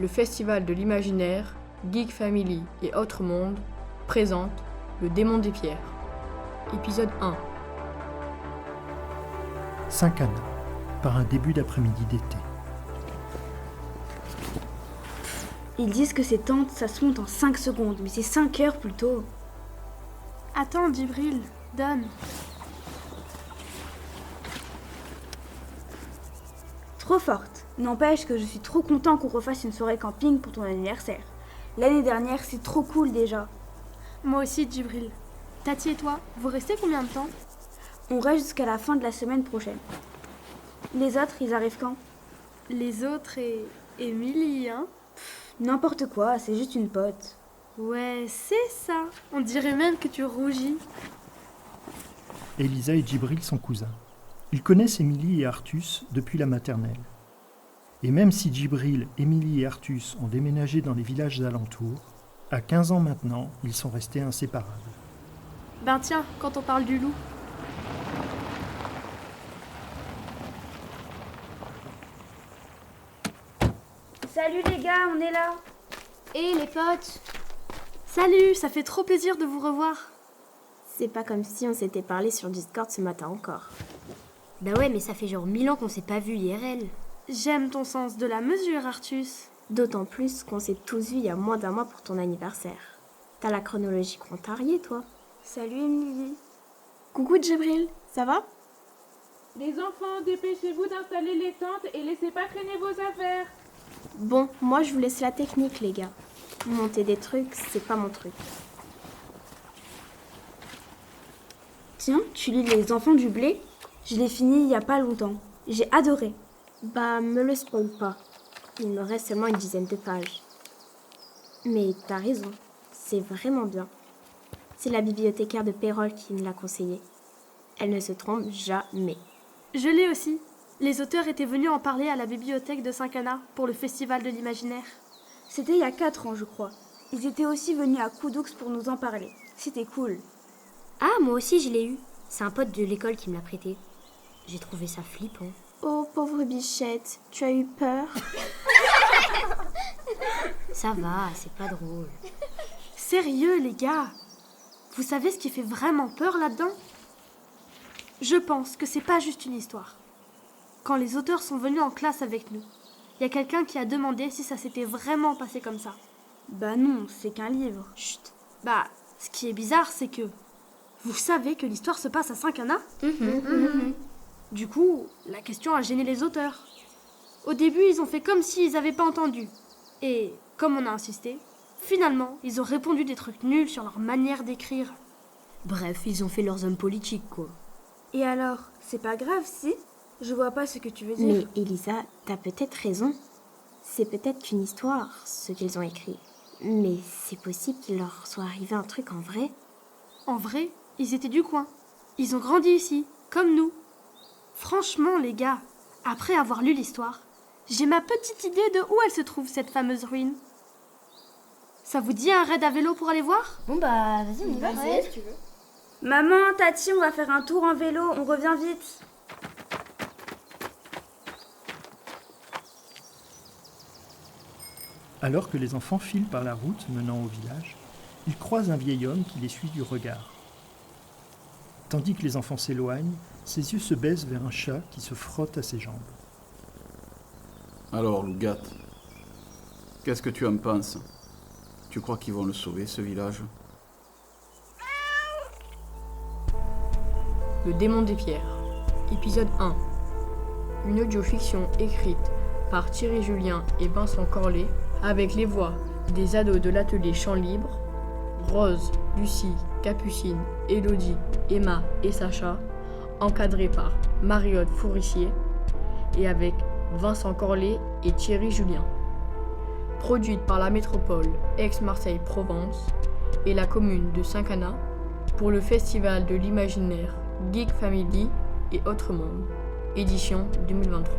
le Festival de l'Imaginaire, Geek Family et Autres Mondes présente Le Démon des Pierres. Épisode 1. Saint-Cana, par un début d'après-midi d'été. Ils disent que ces tentes, ça se monte en 5 secondes, mais c'est 5 heures plutôt. Attends, Djibril, donne. Trop forte. N'empêche que je suis trop content qu'on refasse une soirée camping pour ton anniversaire. L'année dernière, c'est trop cool déjà. Moi aussi, Djibril. Tati et toi, vous restez combien de temps? On reste jusqu'à la fin de la semaine prochaine. Les autres, ils arrivent quand? Les autres et Émilie, hein? N'importe quoi, c'est juste une pote. Ouais, c'est ça. On dirait même que tu rougis. Elisa et Djibril sont cousins. Ils connaissent Émilie et Artus depuis la maternelle. Et même si Djibril, Émilie et Artus ont déménagé dans les villages alentours, à 15 ans maintenant, ils sont restés inséparables. Ben tiens, quand on parle du loup. Salut les gars, on est là. Et les potes, Salut, ça fait trop plaisir de vous revoir. c'est pas comme si on s'était parlé sur Discord ce matin encore. Bah ouais, mais ça fait genre 1000 ans qu'on s'est pas vu IRL. J'aime ton sens de la mesure, Artus. D'autant plus qu'on s'est tous vus il y a moins d'un mois pour ton anniversaire. T'as la chronologie contrariée, toi. Salut Émilie. Coucou, Djibril, ça va? Les enfants, dépêchez-vous d'installer les tentes et laissez pas traîner vos affaires. Bon, moi je vous laisse la technique, les gars. Monter des trucs, c'est pas mon truc. Tiens, tu lis Les Enfants du Blé? Je l'ai fini il y a pas longtemps. J'ai adoré. Bah, me le spoil pas. Il me reste seulement une dizaine de pages. Mais t'as raison, c'est vraiment bien. C'est la bibliothécaire de Pérol qui me l'a conseillé. Elle ne se trompe jamais. Je l'ai aussi. Les auteurs étaient venus en parler à la bibliothèque de Saint-Cana pour le Festival de l'Imaginaire. C'était il y a 4 ans, je crois. Ils étaient aussi venus à Coudoux pour nous en parler. C'était cool. Ah, moi aussi je l'ai eu. C'est un pote de l'école qui me l'a prêté. J'ai trouvé ça flippant. Oh, pauvre bichette, tu as eu peur? Ça va, c'est pas drôle. Sérieux, les gars? Vous savez ce qui fait vraiment peur là-dedans? Je pense que c'est pas juste une histoire. Quand les auteurs sont venus en classe avec nous, il y a quelqu'un qui a demandé si ça s'était vraiment passé comme ça. Bah non, c'est qu'un livre. Chut. Bah, ce qui est bizarre, c'est que... Vous savez que l'histoire se passe à Saint-Cana? Du coup, la question a gêné les auteurs. Au début, ils ont fait comme s'ils n'avaient pas entendu. Et, comme on a insisté, finalement, ils ont répondu des trucs nuls sur leur manière d'écrire. Bref, ils ont fait leurs hommes politiques, quoi. Et alors, c'est pas grave si? Je vois pas ce que tu veux dire. Mais Elisa, t'as peut-être raison. C'est peut-être qu'une histoire, ce qu'ils ont écrit. Mais c'est possible qu'il leur soit arrivé un truc en vrai. En vrai, ils étaient du coin. Ils ont grandi ici, comme nous. Franchement, les gars, après avoir lu l'histoire, j'ai ma petite idée de où elle se trouve, cette fameuse ruine. Ça vous dit un raid à vélo pour aller voir? Bon bah, vas-y, on y va. Si tu veux. Maman, Tati, on va faire un tour en vélo, on revient vite. Alors que les enfants filent par la route menant au village, ils croisent un vieil homme qui les suit du regard. Tandis que les enfants s'éloignent, ses yeux se baissent vers un chat qui se frotte à ses jambes. Alors, Lougat, qu'est-ce que tu en penses? Tu crois qu'ils vont le sauver, ce village? Le Démon des Pierres. Épisode 1. Une audiofiction écrite par Thierry Julien et Vincent Corlet avec les voix des ados de l'atelier Chant Libre, Rose, Lucie, Capucine, Élodie, Emma et Sacha, encadrés par Mariotte Fourissier et avec Vincent Corlet et Thierry Julien. Produite par la métropole Aix-Marseille-Provence et la commune de Saint-Cana pour le Festival de l'Imaginaire, Geek Family et Autres Mondes, édition 2023.